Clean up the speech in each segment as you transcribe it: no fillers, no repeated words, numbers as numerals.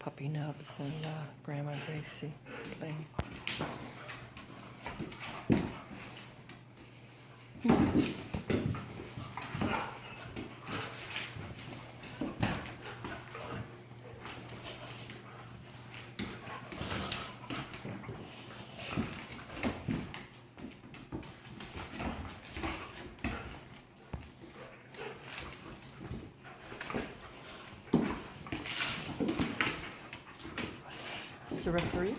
puppy Nubs and Grandma Gracey playing. It's a referee.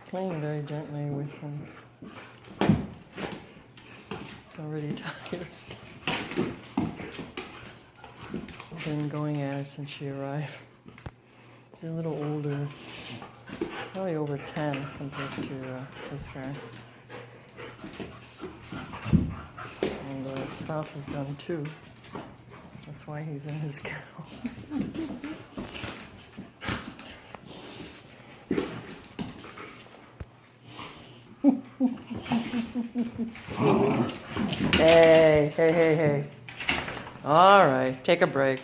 Playing very gently with him. It's already tired. Been going at it since she arrived. She's a little older. Probably over 10 compared to this guy. And his spouse is done too. That's why he's in his kennel. Hey. All right, take a break.